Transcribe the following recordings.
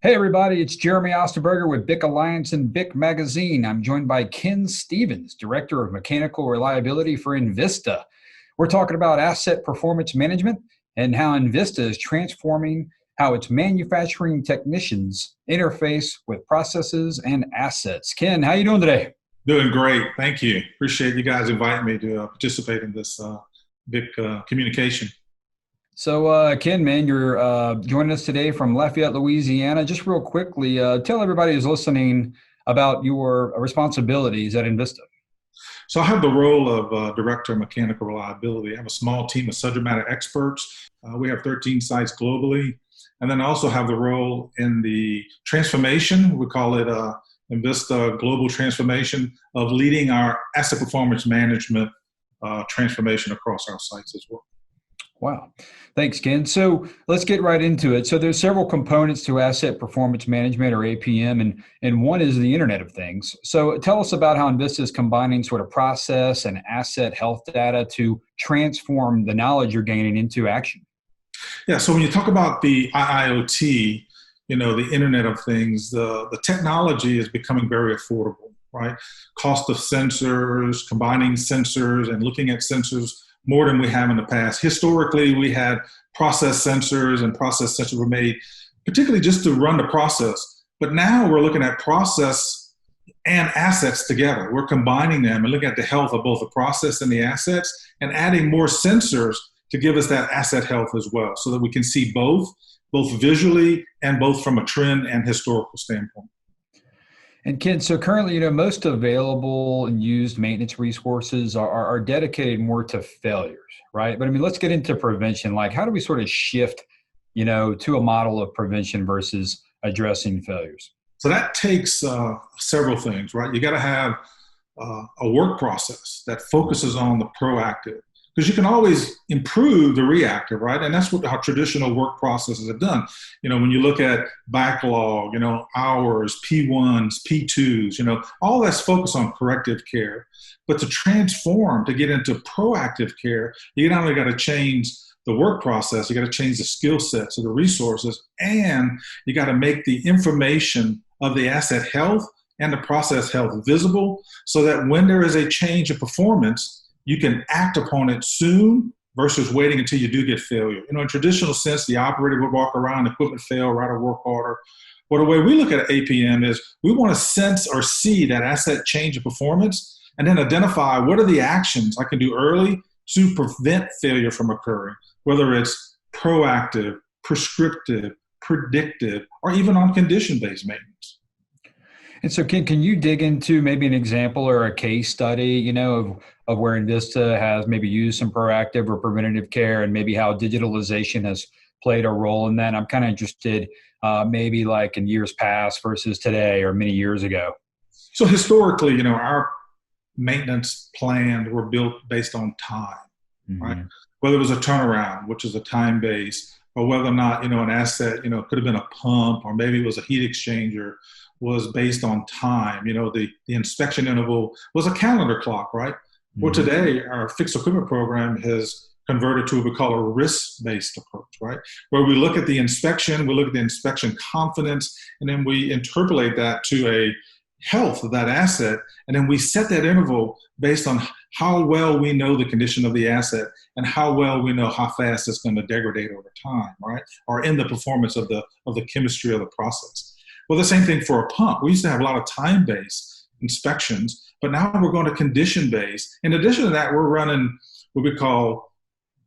Hey everybody, it's Jeremy Osterberger with BIC Alliance and BIC Magazine. I'm joined by Ken Stevens, Director of Mechanical Reliability for Envista. We're talking about asset performance management and how Envista is transforming how its manufacturing technicians interface with processes and assets. Ken, how you doing today? Doing great. Thank you. Appreciate you guys inviting me to participate in this big communication. Ken, man, you're joining us today from Lafayette, Louisiana. Just real quickly, tell everybody who's listening about your responsibilities at Envista. So I have the role of Director of Mechanical Reliability. I have a small team of subject matter experts. We have 13 sites globally. And then I also have the role in the transformation. We call it Envista Global Transformation of leading our asset performance management transformation across our sites as well. Wow. Thanks, Ken. So let's get right into it. So there's several components to asset performance management or APM, and one is the Internet of Things. So tell us about how Envista is combining sort of process and asset health data to transform the knowledge you're gaining into action. Yeah, so when you talk about the IoT, the Internet of Things, the technology is becoming very affordable, right? Cost of sensors, combining sensors and looking at sensors more than we have in the past. Historically, we had process sensors, and process sensors were made particularly just to run the process. But now we're looking at process and assets together. We're combining them and looking at the health of both the process and the assets and adding more sensors to give us that asset health as well, so that we can see both visually and both from a trend and historical standpoint. And Ken, so currently, most available and used maintenance resources are dedicated more to failures, right? But I mean, let's get into prevention. Like, how do we sort of shift, to a model of prevention versus addressing failures? So that takes several things, right? You got to have a work process that focuses on the proactive, because you can always improve the reactive, right? And that's what our traditional work processes have done. When you look at backlog, hours, P1s, P2s, all that's focused on corrective care. But to transform, to get into proactive care, you not only got to change the work process, you got to change the skill sets of the resources, and you got to make the information of the asset health and the process health visible, so that when there is a change in performance, you can act upon it soon versus waiting until you do get failure. In traditional sense, the operator would walk around, equipment fail, write a work order. Well, the way we look at APM is we want to sense or see that asset change in performance and then identify what are the actions I can do early to prevent failure from occurring, whether it's proactive, prescriptive, predictive, or even on condition-based maintenance. And so, Ken, can you dig into maybe an example or a case study, of where Envista has maybe used some proactive or preventative care, and maybe how digitalization has played a role in that? I'm kind of interested, maybe like in years past versus today or many years ago. So historically, our maintenance plans were built based on time, right? Mm-hmm. Whether it was a turnaround, which is a time base, or whether or not, an asset, could have been a pump, or maybe it was a heat exchanger, was based on time. The inspection interval was a calendar clock, right? Mm-hmm. Well, today, our fixed equipment program has converted to what we call a risk-based approach, right? Where we look at the inspection, we look at the inspection confidence, and then we interpolate that to a health of that asset, and then we set that interval based on how well we know the condition of the asset and how well we know how fast it's going to degrade over time, right? Or in the performance of the chemistry of the process. Well, the same thing for a pump. We used to have a lot of time-based inspections, but now we're going to condition-based. In addition to that, we're running what we call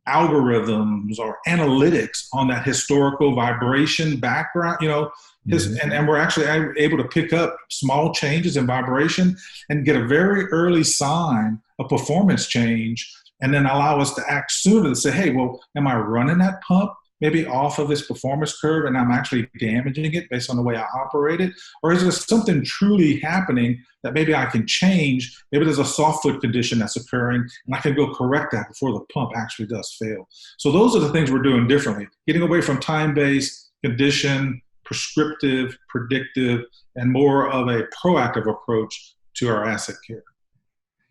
algorithms or analytics on that historical vibration background, and we're actually able to pick up small changes in vibration and get a very early sign of performance change, and then allow us to act sooner to say, hey, well, am I running that pump maybe off of this performance curve and I'm actually damaging it based on the way I operate it? Or is there something truly happening that maybe I can change? Maybe there's a soft foot condition that's occurring and I can go correct that before the pump actually does fail. So those are the things we're doing differently, getting away from time-based, condition, prescriptive, predictive, and more of a proactive approach to our asset care.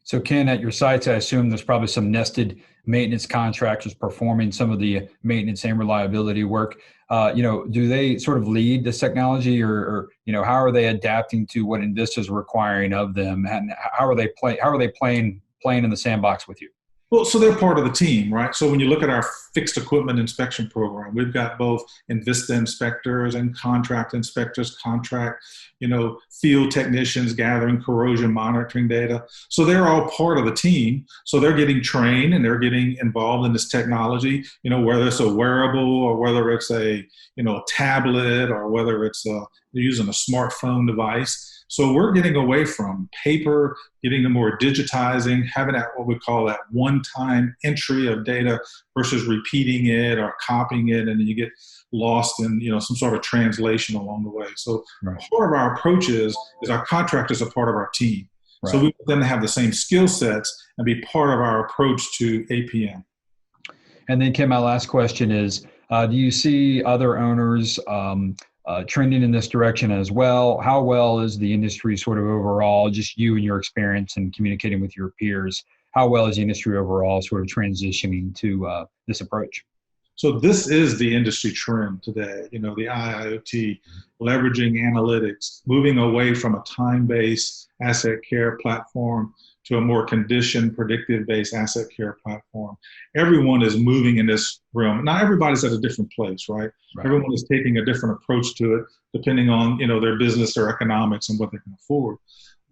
So Ken, at your sites, I assume there's probably some nested maintenance contractors performing some of the maintenance and reliability work. Do they sort of lead this technology, or how are they adapting to what Invista is requiring of them, and how are they playing in the sandbox with you? Well, so they're part of the team, right? So when you look at our fixed equipment inspection program, we've got both Invista inspectors and contract inspectors, field technicians gathering corrosion monitoring data. So they're all part of the team. So they're getting trained and they're getting involved in this technology, whether it's a wearable or whether it's a tablet or whether it's they're using a smartphone device. So we're getting away from paper, getting to more digitizing, having that what we call that one-time entry of data versus repeating it or copying it, and then you get lost in some sort of translation along the way. So Right. part of our approach is our contractors are part of our team. Right. So we want them to have the same skill sets and be part of our approach to APM. And then, Kim, my last question is, do you see other owners trending in this direction as well? How well is the industry sort of overall, just you and your experience and communicating with your peers, how well is the industry overall sort of transitioning to this approach? So this is the industry trend today, the IIoT, leveraging analytics, moving away from a time-based asset care platform to a more condition predictive-based asset care platform. Everyone is moving in this realm. Now everybody's at a different place, right? Everyone is taking a different approach to it, depending on their business, their economics, and what they can afford.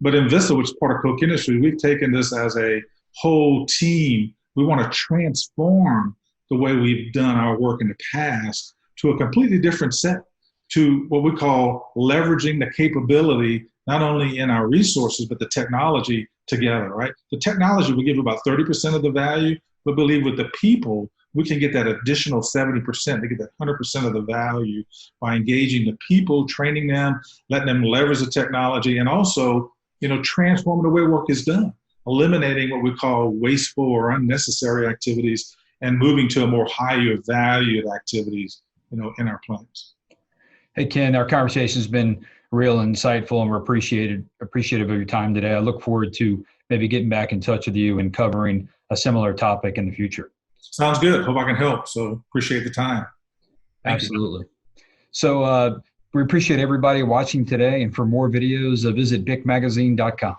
But Invista, which is part of Koch Industries, we've taken this as a whole team. We want to transform the way we've done our work in the past to a completely different set, to what we call leveraging the capability, not only in our resources, but the technology together, right? The technology will give about 30% of the value, but believe with the people, we can get that additional 70% to get that 100% of the value by engaging the people, training them, letting them leverage the technology, and also, transforming the way work is done, eliminating what we call wasteful or unnecessary activities and moving to a more higher valued activities, in our plants. Hey, Ken, our conversation has been real insightful, and we're appreciative of your time today. I look forward to maybe getting back in touch with you and covering a similar topic in the future. Sounds good. Hope I can help. So appreciate the time. Thank Absolutely. You. So we appreciate everybody watching today. And for more videos, visit bicmagazine.com.